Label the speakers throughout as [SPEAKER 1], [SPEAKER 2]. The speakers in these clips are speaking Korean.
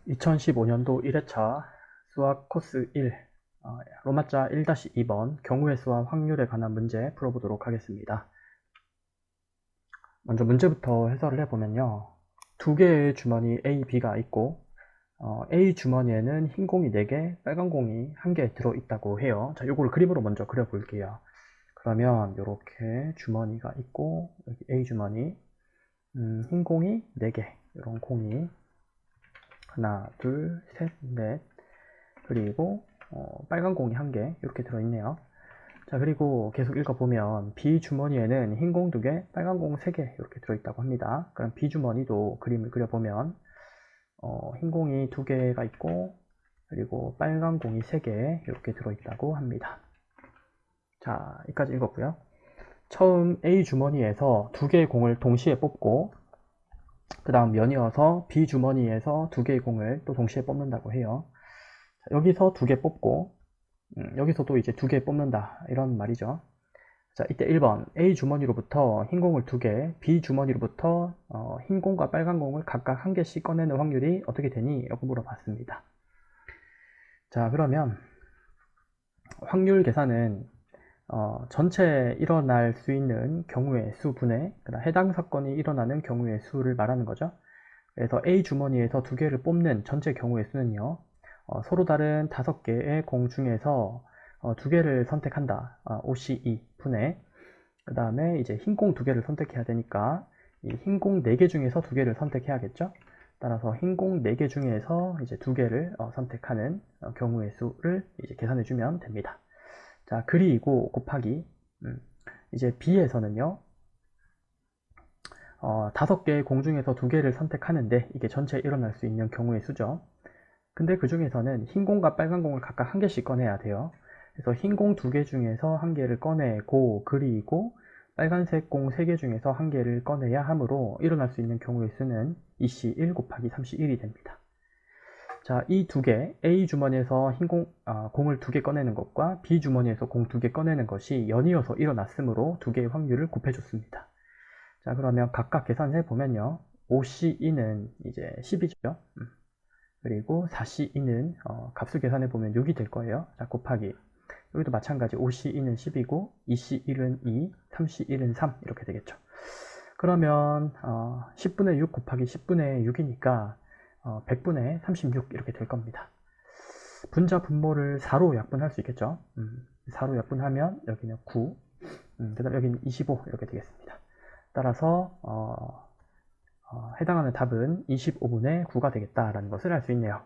[SPEAKER 1] 2015년도 1회차 수학 코스 1 로마자 1-2번 경우의 수와 확률에 관한 문제 풀어보도록 하겠습니다. 먼저 문제부터 해설을 해보면요. 두 개의 주머니 A, B가 있고 A 주머니에는 흰 공이 4개, 빨간 공이 1개 들어있다고 해요. 자, 요거를 그림으로 먼저 그려볼게요. 그러면 이렇게 주머니가 있고 여기 A 주머니 흰 공이 4개, 이런 공이 하나, 둘, 셋, 넷, 그리고 빨간 공이 1개 이렇게 들어있네요. 자, 그리고 계속 읽어보면 B 주머니에는 흰 공 2개, 빨간 공 3개 이렇게 들어있다고 합니다. 그럼 B 주머니도 그림을 그려보면 흰 공이 2개가 있고 그리고 빨간 공이 3개 이렇게 들어있다고 합니다. 자, 여기까지 읽었고요. 처음 A 주머니에서 2개의 공을 동시에 뽑고 그 다음 연이어서 B 주머니에서 2개의 공을 또 동시에 뽑는다고 해요. 자, 여기서 2개 뽑고 여기서도 이제 2개 뽑는다 이런 말이죠. 자, 이때 1번 A 주머니로부터 흰 공을 2개, B 주머니로부터 흰 공과 빨간 공을 각각 1개씩 꺼내는 확률이 어떻게 되니? 라고 물어봤습니다. 자, 그러면 확률 계산은 전체 일어날 수 있는 경우의 수 분의 해당 사건이 일어나는 경우의 수를 말하는 거죠. 그래서 A 주머니에서 2개를 뽑는 전체 경우의 수는요, 서로 다른 5개의 공 중에서 2개를 선택한다. OC2 분의, 그 다음에 이제 흰 공 2개를 선택해야 되니까 이 흰 공 4개 중에서 2개를 선택해야겠죠. 따라서 흰 공 4개 중에서 이제 2개를 선택하는 경우의 수를 이제 계산해 주면 됩니다. 자, 그리고 곱하기 이제 B에서는요 5개의 공 중에서 2개를 선택하는데 이게 전체 일어날 수 있는 경우의 수죠. 근데 그 중에서는 흰 공과 빨간 공을 각각 1개씩 꺼내야 돼요. 그래서 흰 공 2개 중에서 1개를 꺼내고 그리고 빨간색 공 3개 중에서 1개를 꺼내야 하므로 일어날 수 있는 경우의 수는 EC1 곱하기 31이 됩니다. 자, 이 2개, A 주머니에서 공을 2개 꺼내는 것과 B 주머니에서 공 2개 꺼내는 것이 연이어서 일어났으므로 2개의 확률을 곱해줬습니다. 자, 그러면 각각 계산해 보면요. OC2는 이제 10이죠. 그리고 4C2는 값을 계산해 보면 6이 될 거예요. 자, 곱하기. 여기도 마찬가지 OC2는 10이고 2C1은 2, 3C1은 3 이렇게 되겠죠. 그러면 10분의 6 곱하기 10분의 6이니까 100분의 36 이렇게 될 겁니다. 분자 분모를 4로 약분할 수 있겠죠. 4로 약분하면 여기는 9, 그 다음 여기는 25 이렇게 되겠습니다. 따라서 해당하는 답은 25분의 9가 되겠다라는 것을 알 수 있네요.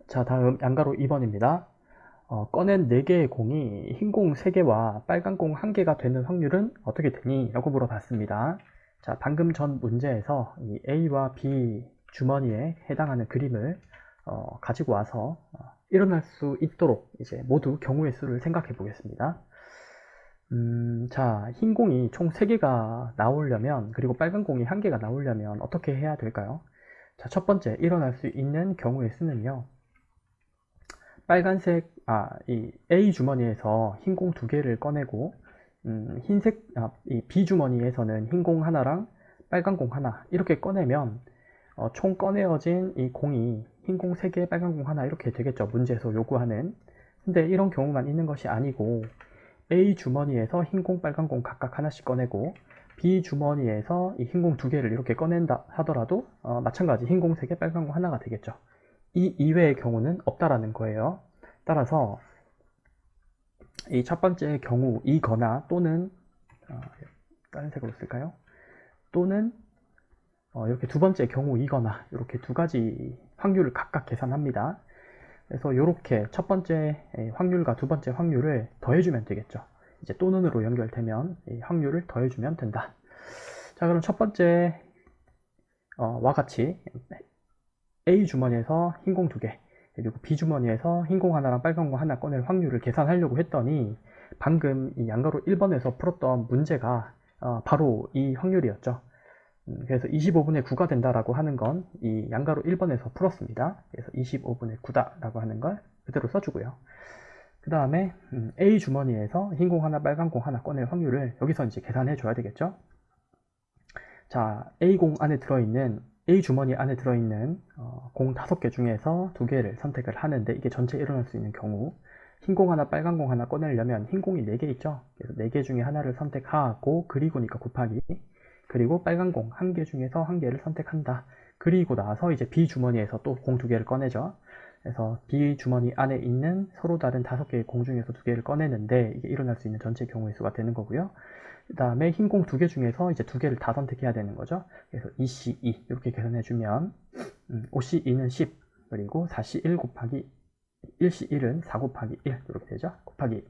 [SPEAKER 1] 자, 다음 양가로 2번입니다. 꺼낸 4개의 공이 흰 공 3개와 빨간 공 1개가 되는 확률은 어떻게 되니? 라고 물어봤습니다. 자, 방금 전 문제에서 이 A와 B 주머니에 해당하는 그림을 가지고 와서 일어날 수 있도록 이제 모두 경우의 수를 생각해 보겠습니다. 자, 흰 공이 총 3개가 나오려면, 그리고 빨간 공이 1개가 나오려면 어떻게 해야 될까요? 자, 첫 번째 일어날 수 있는 경우의 수는요, 이 A 주머니에서 흰 공 2개를 꺼내고 이 B 주머니에서는 흰 공 하나랑 빨간 공 하나 이렇게 꺼내면 총 꺼내어진 이 공이 흰 공 3개, 빨간 공 하나 이렇게 되겠죠. 문제에서 요구하는. 근데 이런 경우만 있는 것이 아니고 A 주머니에서 흰 공, 빨간 공 각각 하나씩 꺼내고 B 주머니에서 이 흰 공 2개를 이렇게 꺼낸다 하더라도 마찬가지 흰 공 3개, 빨간 공 하나가 되겠죠. 이 이외의 경우는 없다라는 거예요. 따라서 이 첫 번째 경우이거나 또는 다른 색으로 쓸까요? 또는 이렇게 두 번째 경우이거나 이렇게 두 가지 확률을 각각 계산합니다. 그래서 이렇게 첫 번째 확률과 두 번째 확률을 더해주면 되겠죠. 이제 또는으로 연결되면 이 확률을 더해주면 된다. 자, 그럼 첫 번째 와 같이 A 주머니에서 흰 공 2개 그리고 B 주머니에서 흰 공 하나랑 빨간 공 하나 꺼낼 확률을 계산하려고 했더니 방금 이 양가로 1번에서 풀었던 문제가 바로 이 확률이었죠. 그래서 25분의 9가 된다라고 하는 건 이 양가로 1번에서 풀었습니다. 그래서 25분의 9다 라고 하는 걸 그대로 써주고요. 그 다음에 A 주머니에서 흰 공 하나 빨간 공 하나 꺼낼 확률을 여기서 이제 계산해 줘야 되겠죠. 자, A공 안에 들어있는 A 주머니 안에 들어있는 공 5개 중에서 2개를 선택을 하는데 이게 전체 일어날 수 있는 경우 흰 공 하나 빨간 공 하나 꺼내려면 흰 공이 4개 있죠. 그래서 4개 중에 하나를 선택하고 그리고니까 곱하기 그리고 빨간 공 1개 중에서 1개를 선택한다. 그리고 나서 이제 B 주머니에서 또 공 2개를 꺼내죠. 그래서 B 주머니 안에 있는 서로 다른 5개의 공 중에서 2개를 꺼내는데 이게 일어날 수 있는 전체 경우의 수가 되는 거고요. 그 다음에 흰 공 2개 중에서 이제 2개를 다 선택해야 되는 거죠. 그래서 2C2 이렇게 계산해주면 5C2는 10 그리고 4C1 곱하기 1C1은 4 곱하기 1 이렇게 되죠. 곱하기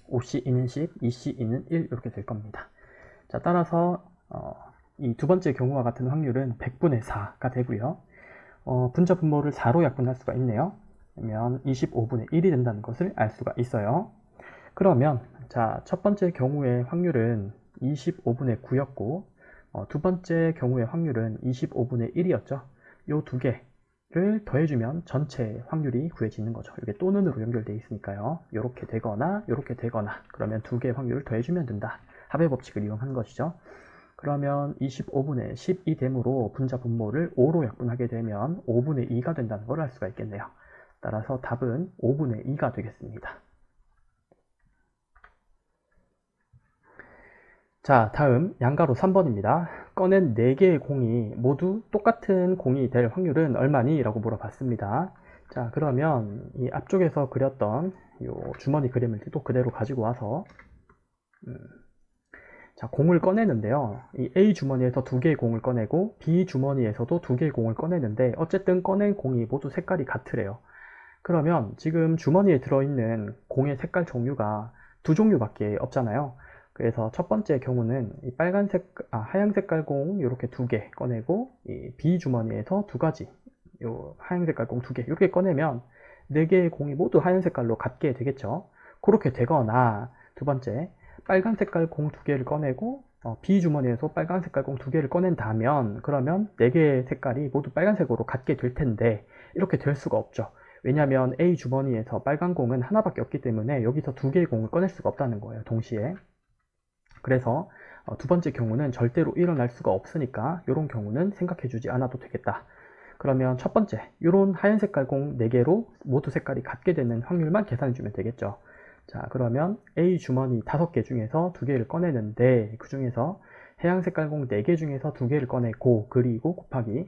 [SPEAKER 1] 5C2는 10, 2C2는 1 이렇게 될 겁니다. 자, 따라서 이 두 번째 경우와 같은 확률은 100분의 4가 되고요. 분자 분모를 4로 약분할 수가 있네요. 그러면 25분의 1이 된다는 것을 알 수가 있어요. 그러면 자, 첫 번째 경우의 확률은 25분의 9였고 두 번째 경우의 확률은 25분의 1이었죠. 요 두 개를 더해주면 전체 확률이 구해지는 거죠. 이게 또는으로 연결되어 있으니까요. 이렇게 되거나 이렇게 되거나 그러면 두 개의 확률을 더해주면 된다. 합의 법칙을 이용한 것이죠. 그러면 25분의 12 됨으로 분자 분모를 5로 약분하게 되면 5분의 2가 된다는 걸 알 수가 있겠네요. 따라서 답은 5분의 2가 되겠습니다. 자, 다음 양가로 3번입니다. 꺼낸 4개의 공이 모두 똑같은 공이 될 확률은 얼마니? 라고 물어봤습니다. 자, 그러면 이 앞쪽에서 그렸던 요 주머니 그림을 또 그대로 가지고 와서 자, 공을 꺼내는데요. 이 A 주머니에서 2개의 공을 꺼내고 B 주머니에서도 2개의 공을 꺼내는데 어쨌든 꺼낸 공이 모두 색깔이 같으래요. 그러면 지금 주머니에 들어있는 공의 색깔 종류가 2종류밖에 없잖아요. 그래서 첫 번째 경우는 이 하얀 색깔 공 이렇게 2개 꺼내고 이 B 주머니에서 2가지 요 하얀 색깔 공 2개 이렇게 꺼내면 4개의 공이 모두 하얀 색깔로 같게 되겠죠. 그렇게 되거나 두 번째 빨간 색깔 공 2개를 꺼내고 B 주머니에서 빨간 색깔 공 2개를 꺼낸다면 그러면 4개의 색깔이 모두 빨간색으로 같게 될 텐데 이렇게 될 수가 없죠. 왜냐하면 A 주머니에서 빨간 공은 하나밖에 없기 때문에 여기서 2개의 공을 꺼낼 수가 없다는 거예요. 동시에. 그래서 두 번째 경우는 절대로 일어날 수가 없으니까 이런 경우는 생각해 주지 않아도 되겠다. 그러면 첫 번째 이런 하얀 색깔 공 4개로 모두 색깔이 같게 되는 확률만 계산해 주면 되겠죠. 자, 그러면 A 주머니 5개 중에서 2개를 꺼내는데 그 중에서 하얀 색깔 공 4개 중에서 2개를 꺼내고 그리고 곱하기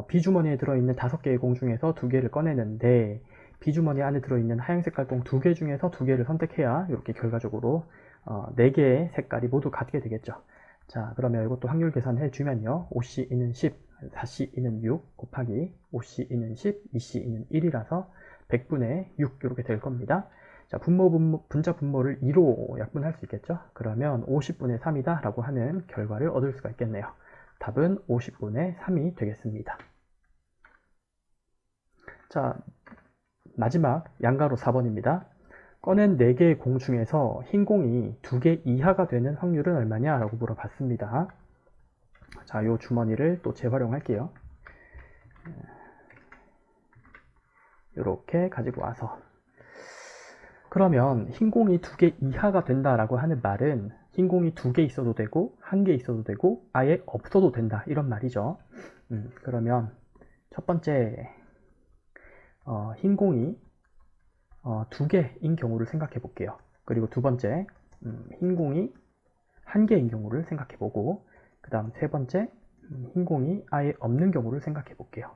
[SPEAKER 1] B 주머니에 들어있는 5개의 공 중에서 2개를 꺼내는데 B 주머니 안에 들어있는 하얀 색깔 공 2개 중에서 2개를 선택해야 이렇게 결과적으로 4개의 색깔이 모두 같게 되겠죠. 자, 그러면 이것도 확률 계산해 주면요. 5C2는 10, 4C2는 6 곱하기 5C2는 10, 2C2는 1이라서 100분의 6 이렇게 될 겁니다. 자, 분자 분모를 2로 약분할 수 있겠죠. 그러면 50분의 3이다 라고 하는 결과를 얻을 수가 있겠네요. 답은 50분의 3이 되겠습니다. 자, 마지막 양가로 4번입니다. 꺼낸 4개의 공 중에서 흰 공이 2개 이하가 되는 확률은 얼마냐? 라고 물어봤습니다. 자, 이 주머니를 또 재활용할게요. 이렇게 가지고 와서 그러면 흰 공이 2개 이하가 된다라고 하는 말은 흰 공이 2개 있어도 되고 1개 있어도 되고 아예 없어도 된다 이런 말이죠. 그러면 첫 번째 흰 공이 2개인 경우를 생각해 볼게요. 그리고 두 번째 흰 공이 1개인 경우를 생각해 보고 그 다음 세 번째 흰 공이 아예 없는 경우를 생각해 볼게요.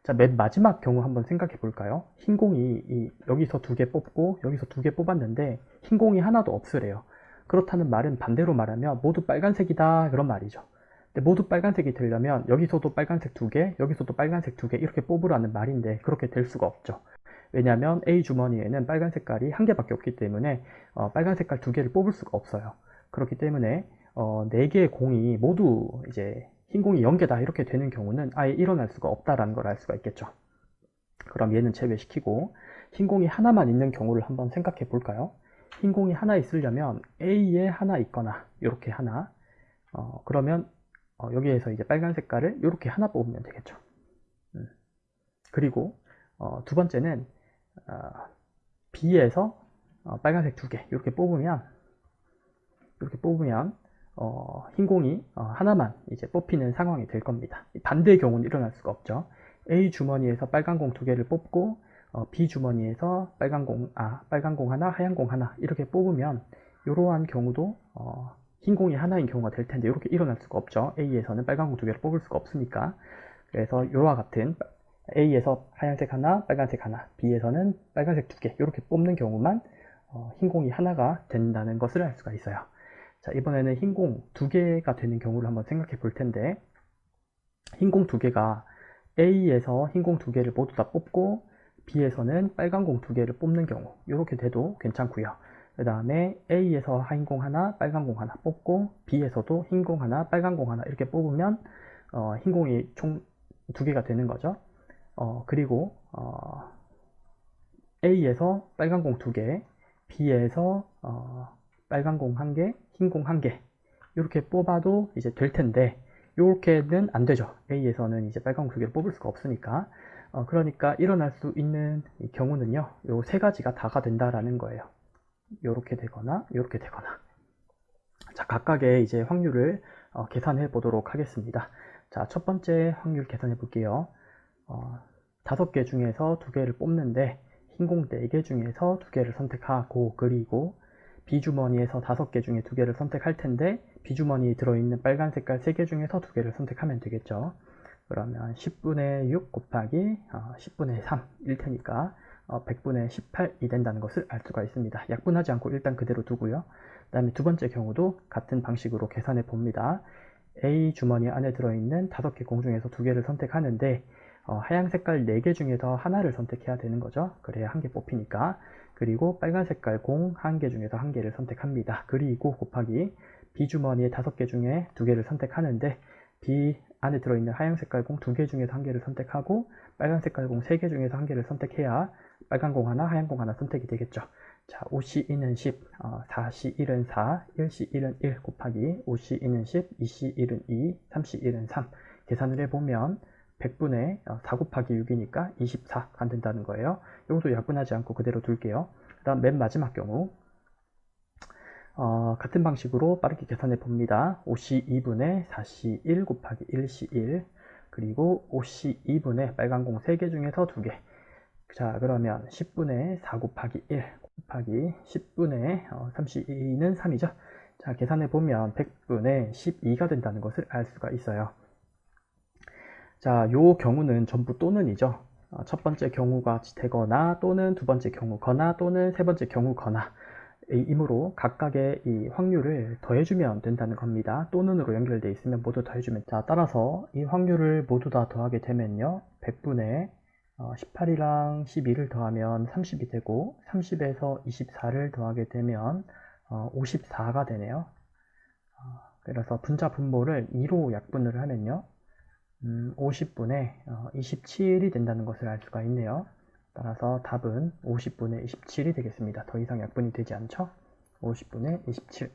[SPEAKER 1] 자, 맨 마지막 경우 한번 생각해 볼까요? 흰 공이 여기서 2개 뽑고 여기서 2개 뽑았는데 흰 공이 하나도 없으래요. 그렇다는 말은 반대로 말하면 모두 빨간색이다 그런 말이죠. 근데 모두 빨간색이 되려면 여기서도 빨간색 2개, 여기서도 빨간색 2개 이렇게 뽑으라는 말인데 그렇게 될 수가 없죠. 왜냐하면 A 주머니에는 빨간 색깔이 1개밖에 없기 때문에 빨간 색깔 2개를 뽑을 수가 없어요. 그렇기 때문에 4개의 공이 모두 이제 흰 공이 0개다 이렇게 되는 경우는 아예 일어날 수가 없다라는 걸 알 수가 있겠죠. 그럼 얘는 제외시키고 흰 공이 하나만 있는 경우를 한번 생각해 볼까요? 흰 공이 하나 있으려면 A에 하나 있거나 이렇게 하나 그러면 여기에서 이제 빨간 색깔을 이렇게 하나 뽑으면 되겠죠. 그리고 두 번째는 B에서 빨간색 2개 이렇게 뽑으면 흰 공이 하나만 이제 뽑히는 상황이 될 겁니다. 반대의 경우는 일어날 수가 없죠. A 주머니에서 빨간 공 2개를 뽑고 B 주머니에서 빨간 공 하나, 하얀 공 하나 이렇게 뽑으면 이러한 경우도 흰 공이 하나인 경우가 될 텐데 이렇게 일어날 수가 없죠. A에서는 빨간 공 2개를 뽑을 수가 없으니까. 그래서 이와 같은 A에서 하얀색 하나, 빨간색 하나, B에서는 빨간색 2개 이렇게 뽑는 경우만 흰 공이 하나가 된다는 것을 알 수가 있어요. 자, 이번에는 흰 공 2개가 되는 경우를 한번 생각해 볼 텐데, 흰 공 2개가 A에서 흰 공 2개를 모두 다 뽑고 B에서는 빨간 공 2개를 뽑는 경우 이렇게 돼도 괜찮고요. 그 다음에 A에서 흰 공 하나, 빨간 공 하나 뽑고 B에서도 흰 공 하나, 빨간 공 하나 이렇게 뽑으면 흰 공이 총 2개가 되는 거죠. 그리고 A에서 빨간 공 2개, B에서 빨간 공 1개, 흰 공 1개 이렇게 뽑아도 이제 될 텐데 이렇게는 안 되죠. A에서는 이제 빨간 공 2개를 뽑을 수가 없으니까. 그러니까 일어날 수 있는 경우는요, 요 세 가지가 다가 된다라는 거예요. 요렇게 되거나 요렇게 되거나. 자, 각각의 이제 확률을 계산해 보도록 하겠습니다. 자, 첫 번째 확률 계산해 볼게요. 5개 중에서 2개를 뽑는데 흰 공 4개 중에서 2개를 선택하고, 그리고 B주머니에서 5개 중에 2개를 선택할 텐데 B주머니에 들어있는 빨간 색깔 3개 중에서 2개를 선택하면 되겠죠. 그러면 10분의 6 곱하기 10분의 3일 테니까 100분의 18이 된다는 것을 알 수가 있습니다. 약분하지 않고 일단 그대로 두고요. 그 다음에 두 번째 경우도 같은 방식으로 계산해 봅니다. A 주머니 안에 들어있는 5개 공 중에서 2개를 선택하는데 하얀 색깔 4개 중에서 하나를 선택해야 되는 거죠. 그래야 한 개 뽑히니까. 그리고 빨간 색깔 공 1개 중에서 1개를 선택합니다. 그리고 곱하기 B 주머니에 5개 중에 2개를 선택하는데 B 안에 들어있는 하얀 색깔 공 2개 중에서 1개를 선택하고 빨간 색깔 공 3개 중에서 1개를 선택해야 빨간 공 하나, 하얀 공 하나 선택이 되겠죠. 자, 5시 2는 10, 4시 1은 4, 1시 1은 1 곱하기 5시 2는 10, 2시 1은 2, 3시 1은 3 계산을 해보면 100분의 4 곱하기 6이니까 24가 된다는 거예요. 이것도 약분하지 않고 그대로 둘게요. 그 다음 맨 마지막 경우 같은 방식으로 빠르게 계산해 봅니다. 5시 2분의 4시 1 곱하기 1시 1 그리고 5시 2분의 빨간 공 3개 중에서 2개. 자, 그러면 10분의 4 곱하기 1 곱하기 10분의 32는 3이죠. 자, 계산해 보면 100분의 12가 된다는 것을 알 수가 있어요. 자, 요 경우는 전부 또는이죠. 첫 번째 경우가 되거나 또는 두 번째 경우거나 또는 세 번째 경우거나 이므로 각각의 이 확률을 더해주면 된다는 겁니다. 또는으로 연결되어 있으면 모두 더해주면. 자, 따라서 이 확률을 모두 다 더하게 되면요, 100분의 18이랑 12를 더하면 30이 되고 30에서 24를 더하게 되면 54가 되네요. 그래서 분자 분모를 2로 약분을 하면요, 50분의 27이 된다는 것을 알 수가 있네요. 따라서 답은 50분의 27이 되겠습니다. 더 이상 약분이 되지 않죠? 50분의 27.